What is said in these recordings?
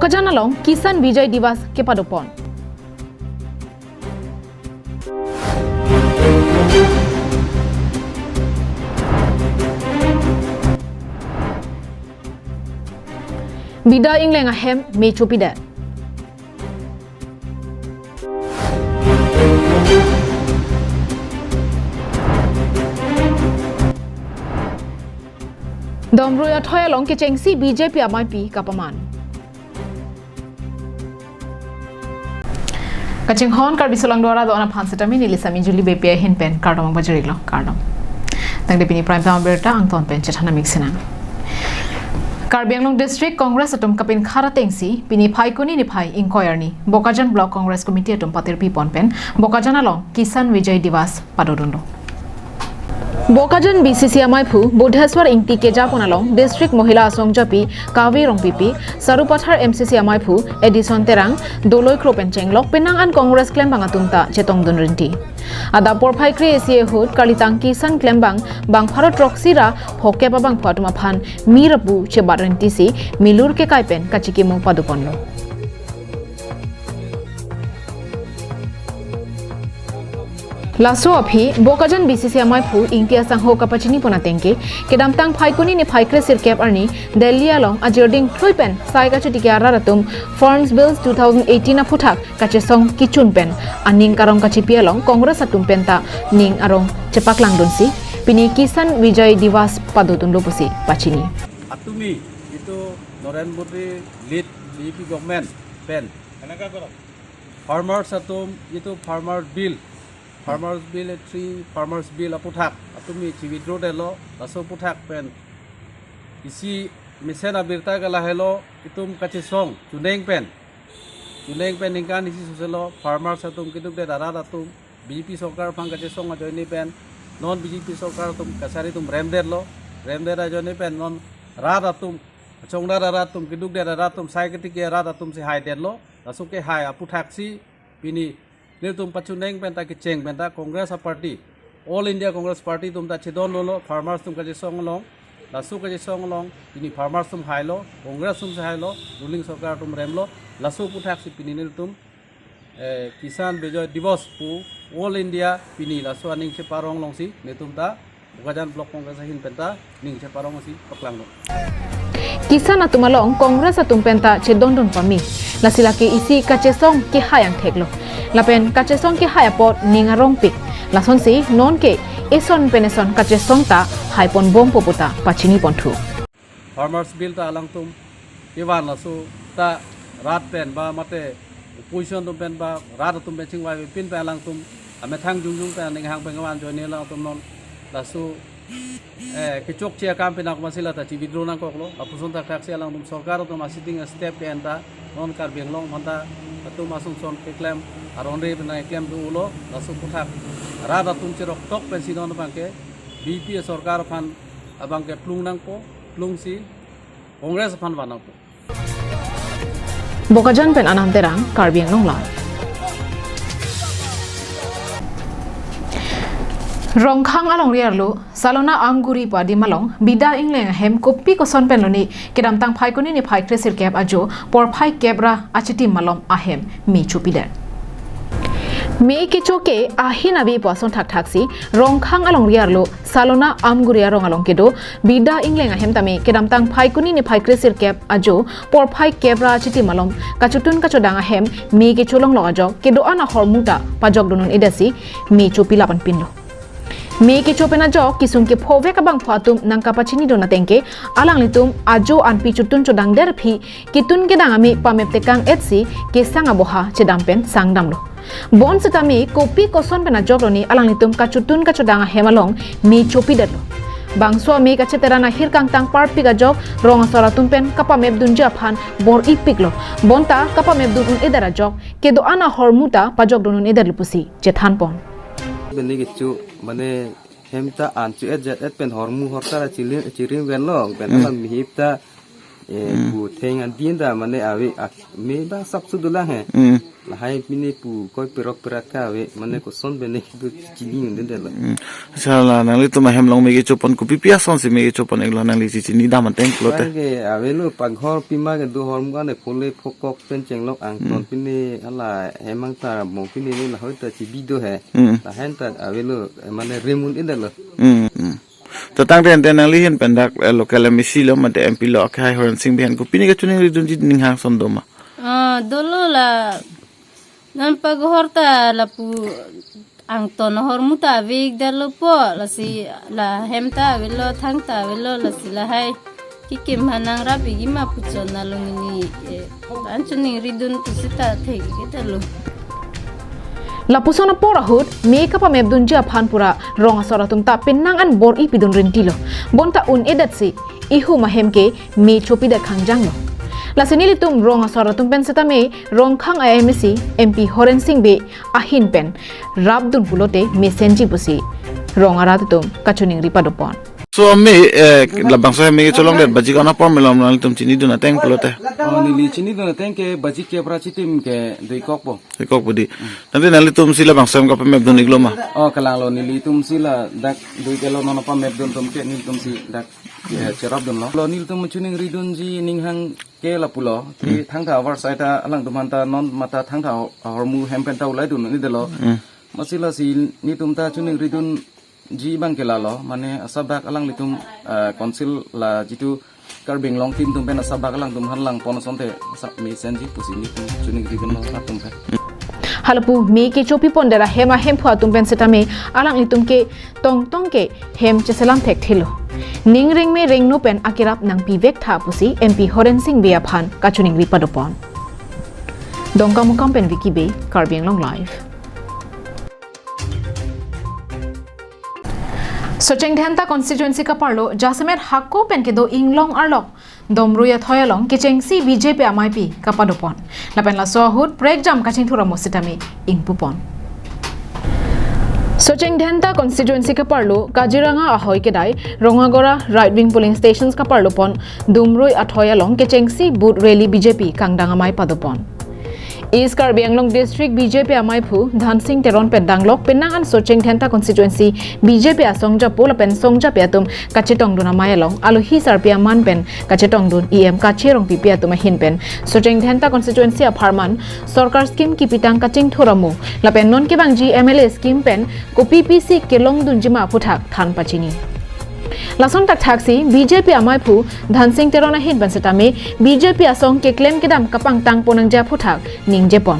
Bokajan along Kisan Vijay Divas ke Padopon. Bida ingleng ahem me chopida. Domroya thoya long ke chengsi BJP amai kapaman. Kaching hon kar bisolang dora do ana phanseta mi nilisami juli bepia hin pen kardom bajari lo kardom. Tang de pini prime time berta ang ton pen chethana mixina. Karbianglong District Congress atum kapin khara tengsi pini phaikoni ni phai inquiry ni Bokajan Block Congress Committee atum patir pi ponpen Bokajan along Kisan Vijay Divas padodundo Bokajan BCC amai phu Bodheswar ingti keja ponalong District Mohila Asong Japi Kavi Rong PP Sarupathar MCC amai phu Edison Terang Doloi Kropencheng Lok Penang an Congress claim bangatumta chetong dunrinti Ada porphai kri ACA hut kalitang Kisan claim bang Bharot Roxira hoke babang phatuma phan mirapu chebarenti si milur ke kaipen kachiki mu paduponlo Laso aphi Bokajan BCC amai phu ingtia sangho kapachini ponatengke kedam tang phaikoni ni phaikre sirkep arni Delhi along ajording thloipen sai kachu tikyara ratum Farms Bills 2018 a phuthak kache song kichun pen aning karong kachi pialong Congress atum penta ning arong chepaklang donsi pini Kisan Vijay Divas padotun lopusi pachini atumi itu Noren Modi lead BJP government pen farmers atum itu farmer bill 3 farmers bill aputhak atumi withdraw delo laso puthak pen isi mesena birta gala hello itum kachi song chuneng pen ingkan isi suselo farmers atum kiduk de dara atum BJP sarkar phang kachi song ajoni pen non BJP sarkar tum kasari tum remder ajoni pen non rad atum chongda dara atum kiduk de dara atum sai kati ke rad atum se hai delo laso ke hai aputhak si pini ne tum pachuneng penta ke cheng penta Congress party All India Congress party tum ta chidon lolo farmers tum kaje song long lasu kaje song long ini farmers tum hailo Congress tum se hailo ruling sarkar tum remlo lasu puthak si pini nil tum Kisan Vijay Divas pu All India pini lasu aning se parong long si ne tum ta Bokajan Block Congress hin penta ning se parong si paklang lo Kisan atumalong Congress atum penta chedondon pami lasilake isi kachesong ke hayang theklo lapen kachesong ke hayapot ningarong pik lason si non ke eson peneson kachesong ta haipon bom poputa pachini ponthu farmers bill ta alang tum iwan lasu ta rat pen ba mate position tum pen ba rat tum pen chingwai pin pe alang tum ame thang jungjung pe ning hang pengawan joine la tum non lasu kechok chia kam pe nak masila ta chi withdraw nang koklo apuson ta taxi alang tum sarkar tum sitting step ke anta non kar benglong manta atu masung son ke claim aronre bena claim du ulo lasu puthak rada tum chirok tok pensinon bangke BP sarkar fan abang ke plung nang po plung si Congress fan banang po Bokajan pen anam terang karbiang nong la Rongkhang along riarlo salona amguri pa di malong bida ingleng hem kopi ko son penloni kedam tang phaikoni ni phai kresir kep ajo por phai kebra achiti malom ahem mi chupida me ke choke ahina bi pason thak thaksi rongkhang along riarlo salona amguri arong along kedo bida ingleng ahem tame kedam tang phaikoni ni phai kresir kep ajo por phai kebra achiti malom kachutun kachodang ahem me ke cholong logajo kedo ana hormuta pajok dunun edasi mi chupila pan pinlo Me ke chopena jok kisung ke phove ka bang phatum nang kapachini dona tengke alang litum ajo anpi chutun chodang der phi kitun ke dangami pamep tekang etsi ke sanga boha chedampen sangdamlo bon setami kopi koson pena jok roni alang litum ka chutun ka chodanga hemalong me chopi derlo bangso me ka cheterana hirkang tang parpi ka jok rong asara tumpen kapamep dunja phan bor ipiklo bonta kapamep dun edara jok ke do ana hormuta pajok dunun eder lupusi chethan pon Beni gitu, mana hemta ancu jet pen hormu hortara ciring ben long, ben alam hipta pu theng an dien da mane awe me ba sab su dula he la hai pine pu koi perok peraka awe mane ko son bene bu chini den de la sala nang li tu ma hem long me ge chopon ku pipia son si me ge chopon eglo nang li chi ni da man teng klo te ge awe lo paghor pima ge do horm ga ne phole phokok pen cheng lok ang ton pine ala hemang ta mo pine ni la hoi ta chi bi do he la hen ta awe lo mane remun in de lo to tang ten ten nang li hen pendak local misi lo ma de mp lo khai horan sing bihan ku pini ge chuning ri dun ji ning hang son do ma dolo la nan paghor ta la pu ang ton hor muta vig dalo po la si la hem ta velo thang ta velo la si la hai ki kim hanang ra bi ma pu chon na lo ni an chuning ri dun tu sita thei ge dalo La pusona pora hut make up map dunja phanpura ronga soratum ta pinnang an bor I pidun rentilo bonta un edat si ihu mahemke me chopi da khangjang lo la senili tum ronga soratum pen seta me rong khang IMC MP Horen Singh be ahin pen rabdun bulote me senji busi ronga ratum kachuning ripadopon so me labang so me ge cholong de baji kana por me lom nang tum chini dun teng klo te ni li chini do teng ke baji ke pra chitim ke dei kok bo kok budi nanti nang li tum sila bang so ka pem dun iglo ma kalang lo ni li tum sila dak dui ke lo no pa map dun tum ke ni tum si dak cherap dun lo ni tum chuning ri dun ji ning hang ke la pulo ki thang tha war sai ta alang du man ta non mata thang tha hormu hem pen ta ulai dun ni de lo masila si ni tum ta chuning ri dun ji bang ke la lo mane asabak alang litum council la jitu karbing long tim tum pen asabak alang tum han lang pon sonte sak mi senji pusi ni tum chuning ri dun lo tum pe halapu me ke chopi pondera hema hem phwa tum pen seta me alang litum ke tong ke hem cheselam thek thilo ning ring me ring no pen akirap nang pivek tha pusi MP Horen Singh be aphan kachuning ripadopon dongka mukam pen wiki be karbing long live Socheng Dhenta constituency ka parlo Jasamet Hakko pen ke do inglong arlok domruya thoyalong kicheng si BJP MIP kapadopon lapen la sohut break jam kaching thura mositami ingpupon Socheng Dhenta constituency ka parlo Kajiranga ahoy kedai Rongagora right wing polling stations ka parlo pon dumrui athoyalong kicheng si boot rally BJP kangdanga mai padopon East Karbi Anglong District BJP Amai Phu Dhan Singh Teron Pendanglok Penangan Socheng Dhenta constituency BJP Asongja Pola Pen Songja Piatum Kachetong Dun Amayalong Aluhi Sarpia Man Pen Kachetong Dun EM Kacherong Pipiatum Hin Pen Socheng Dhenta constituency Aparman Sorkar scheme Kipitang Kaching Thoramu Lapen Non Kebangji MLA scheme Pen Ko PPC Kelong Dun Jima Puthak Than Pachini Lason tak taksi BJP Amai Phu Dhan Singh Teron Hin Bansatame BJP Asong ke claim kedam kapang tang ponang ja puthak ning jepon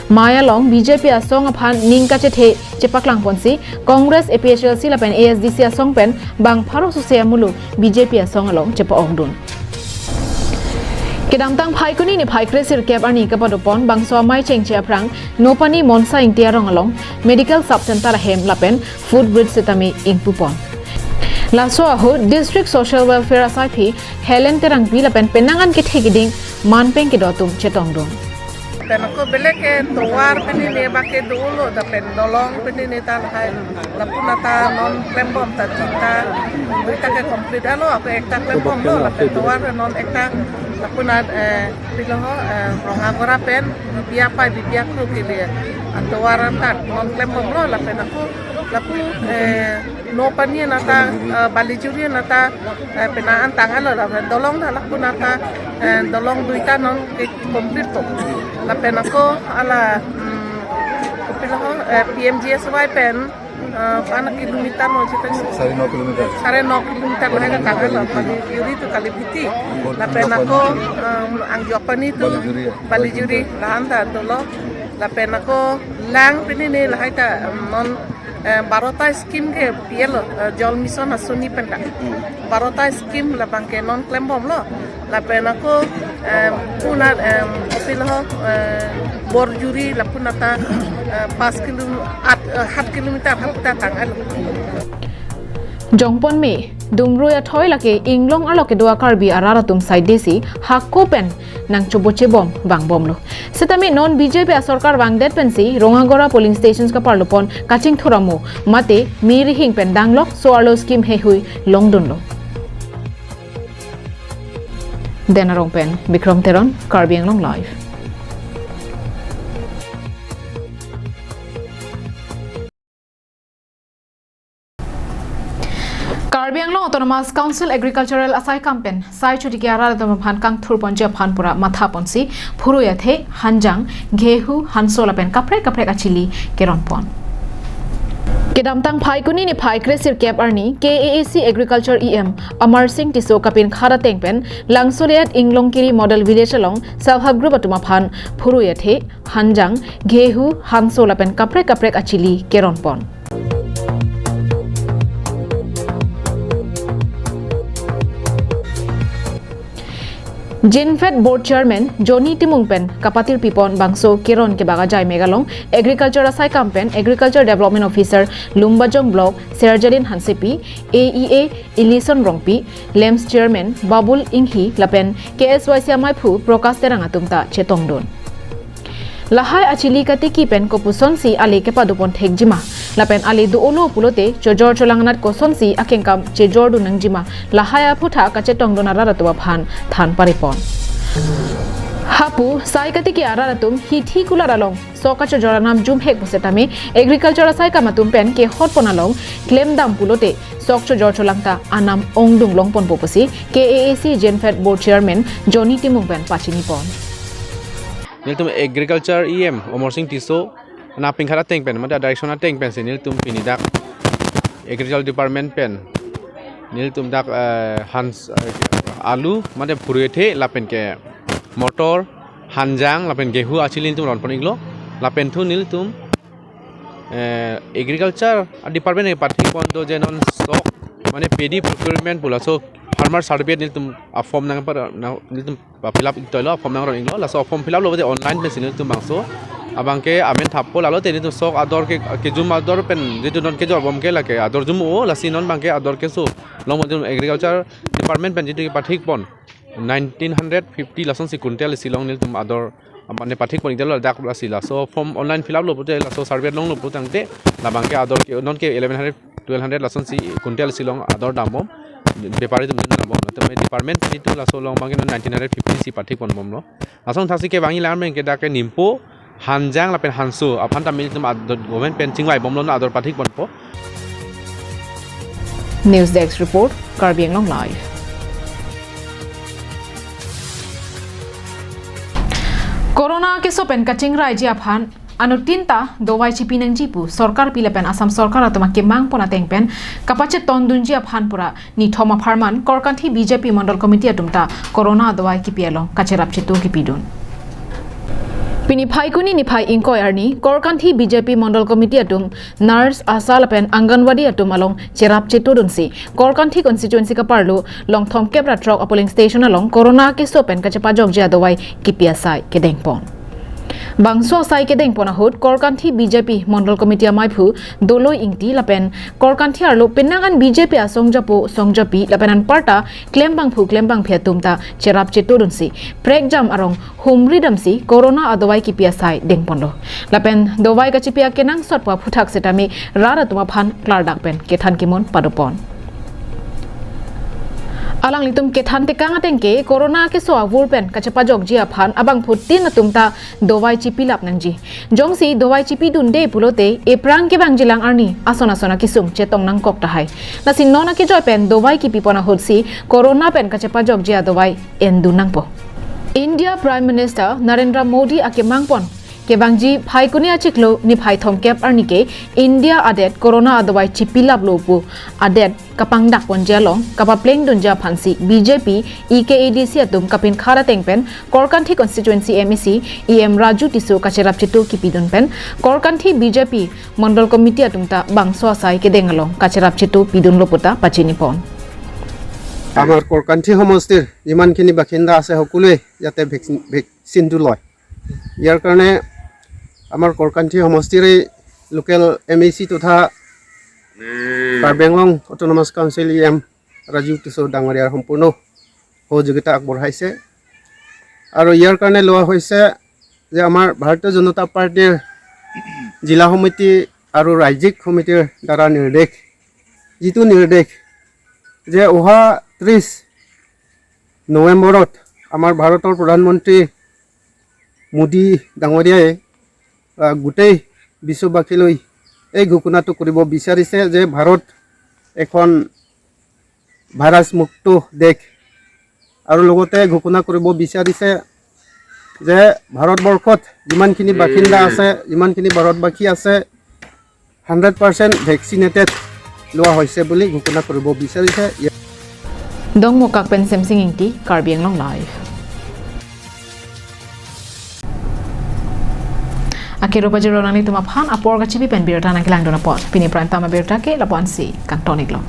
Maya long BJP Asong aphan ning ka chethe chepaklang ponsi Congress APHLC lapen ASDC Asong pen bang pharo susia mulu BJP Asong along chepa ongdun Kedam tang phai kuni ni phai kresir kep ani kapadopon bangso mai chengche aprang nopani monsa ingtiarong along medical sub center hem lapen food bridge setami ingpupon Laso aho District Social Welfare Asaithi Helen Terang Bila Pen Penangan ke thegiding manpeng ke dotum chetongdong Tenako beleke tuar pini ne bake dulu da pen dolong pini ne tan hai lapuna ta non klembom ta cita kita ke complete alo aku ekta klembom lo lapen tuar non ekta lapuna piloho rongagora pen bibia pai bibia kru kili antuaran ta non klembom lo lapen aku lapu no pania nata balijuri nata penaan tangan lo lapen dolong dah lapuna ta dolong duita non complete to lapen ako ala piloho PMGSY pen paano kilometer mo sita sare 9 kilometer lah ka tangan lo balijuri tu kalipiti lapen ako ang Japani tu balijuri lahan ta dolo lapen ako lang pinini lahai ta non Barota scheme ke pielo jol mission asuni penta Barota scheme la bangke non klembom lo la pena ko puna piloho borjuri la puna ta 5 kilometer hapta tangal Jongpon me dumruya thoi lake inglong aloke doa karbi arara tum side desi hakko pen nang choboche bom bang bom lo setami non BJP sarkar bang det pensi rongagora polling stations ka parlopon kaching thoramu mate miri hing pen danglok soarlo scheme he hui longdon lo Denarong Pen Bikram Teron Karbi Anglong Live. Karbi Anglong Autonomous Council Agricultural Asai Campaign Sai Chutiki Ara Domaphan Kang Thurponja Phanpura Matha Ponsi Phuruyathe Hanjang Gehu Hansola Pen Kapre Achili Keronpon Kedamtang Phaikuni ni Phai Kresir Cap Arni KAAC Agriculture EM Amar Singh Tiso Kapin Khara Tengpen Langsoliat Inglongkiri Model Village along Self Help Group Atumaphan Phuruyathe Hanjang Gehu Hansola Pen Kapre Achili Keronpon Jinfed Board Chairman Johnny Timungpen Kapatir Pipon Bangso Kiron ke Bagajai Megalong Agriculture Asai Campaign Agriculture Development Officer Lumbajong Block Serjalin Hansepi AEA Ilison Rongpi LEMS Chairman Babul Inghi Lapen KSYC Amaipu Prokas Terangatumta Chetongdon Lahai Achili Katiki Pen Kopusonsi Ali Kepadupon Tekjima Lapen Ali Duolo Pulote Jojor Cholanganat Kosonsi Akengkam Chejordu Nangjima Lahai Aputha Kachetongdon Araratua Phan Than Paripon Hapu Sai Katiki Araratum Hithi Kularalong Sokacho Joranam Jum Hek Pusetame Agriculture Asai Kamatum Pen Ke Hotponalong Klem Dam Pulote Sokcho Jor Cholangta Anam Ongdung Longpon Popusi KAAC Jinfed Board Chairman Johnny Timungpen Pachinipon Niltum agriculture EM omorsing tiso na pingkhara teng pen mata direction na teng pen sinil tum pinidak agriculture department pen niltum dak hans alu mate phuruyethe lapen ke motor hanjang lapen gehu achilin tum ron poniglo lapen thu niltum agriculture department e pathi pon to jenon stock mane pedi procurement pulaso farmer survey niltum form nang par niltum fill up toilo form nang ron inglo la so form fill up lo online pe sinil tum bangso abangke amen thappo lalo teni tu sok ador ke jum ador pen jetu non ke jor bom ke la ke ador jum o la sinon bangke ador ke so long modum agriculture department pen jetu pathik pon 1950 lason si kuntel silong nil tum ador amane pathik pon idelo dak la sila so form online fill up lo bote la so survey long lo botangte la bangke ador ke non ke 1100 1200 lason si kuntel silong ador damom Bepari tum na bom to department itu la so long bangke 1950 si pathik pon bom no lason thasi ke bangi lam ke dak ke nimpo Hanjang la pen hansu aphan tamil tum ador government pen chingwai bom lon ador pathik bon po News Desk Report Karbi Anglong Live Corona ke sopen kaching rai ji aphan anu tinta dowai chipi nang jipu sarkar pilapen asam sarkar atoma ke mang pona tengpen kapache tondunji aphan pura ni thoma pharman korkanthi BJP mandal committee atumta corona dowai ki pielo kacherap chitu ki pidun Pini Phaikuni ni Phai Inkoi Arni Korkanthi BJP Mandal Committee atum Nurse Asalapen Anganwadi atum along Cherap Chetudunsi Korkanthi constituency ka parlo long thom kebra truck a polling station along Corona ke sopen ka chapa jog ja dawai KPSI ke dengpon Bangso sai ke dengpon ahut Korkanthi BJP Mandal Committee amaipu doloi ingti lapen Korkanthi arlo penangan BJP asong japi lapenan parta klembang phiatumta Cherap Chetudunsi prek jam arong humri damsi corona adawai ki PSI dengpondo lapen dowai ka chipia kenang sotpa phuthak setami rara tuma phan klar dakpen kethan kimon padopon alang litum kethan te kanga tengke corona ke so avurpen kachapa jogji aphan abang phutin atumta dowai chipi lap nangji jongsi dowai chipi dunde pulote eprang ke bangjilang arni asona kisung chetong nang kok tahai nasin nona ke joy pen dowai ki pipona hodsi corona pen kachapa jogji adowai endu nangpo India Prime Minister Narendra Modi ake mangpon ke bangji Phaikuni achiklo ni Phai thomkep arnike India adet corona adawai chipilap lopu adet kapang dak ponjalong kapapleng dunja phansi BJP EKADC atum kapin khara tengpen Korkanthi constituency MEC EM Raju Tisu kacherap chitu kipidun pen Korkanthi BJP Mandal Committee atumta bangso asai ke dengalong kacherap chitu pidun loputa pachinipon আমাৰ korkanthi সমষ্টিৰ যিমানখিনি বাসিন্দা আছে সকলোৱে ইয়াতে ভেকচিনটো লয় ইয়াৰ কাৰণে আমাৰ korkanthi সমষ্টিৰ লোকেল MEC তথা Karbi Anglong autonomous council EM Rajib Kishor ডাঙৰীয়াৰ সম্পূৰ্ণ সহযোগিতা আগবঢ়াইছে আৰু ইয়াৰ কাৰণে লোৱা হৈছে যে আমাৰ ভাৰতীয় জনতা পাৰ্টিৰ জিলা সমিতি আৰু ৰাজ্যিক সমিতিৰ দ্বাৰা নিৰ্দেশ যিটো নিৰ্দেশ যে অহা 30 নৱেম্বৰত আমাৰ ভাৰতৰ প্ৰধানমন্ত্ৰী মোদী ডাঙৰীয়াই গোটেই বিশ্ববাসীলৈ এই ঘোষণাটো কৰিব বিচাৰিছে যে ভাৰত এখন ভাইৰাছ মুক্ত দেশ আৰু লগতে ঘোষণা কৰিব বিচাৰিছে যে ভাৰতবৰ্ষত যিমানখিনি বাসিন্দা আছে যিমানখিনি ভাৰতবাসী আছে 100% ভেকচিনেটেড লোৱা হৈছে বুলি ঘোষণা কৰিব বিচাৰিছে dong mo kak pen sem singing ti karbiang long live akiro pajero nani tuma phan apor ga chibi pen birta na kilang dona pot pini prime time birta ke lapuan si kantonik lo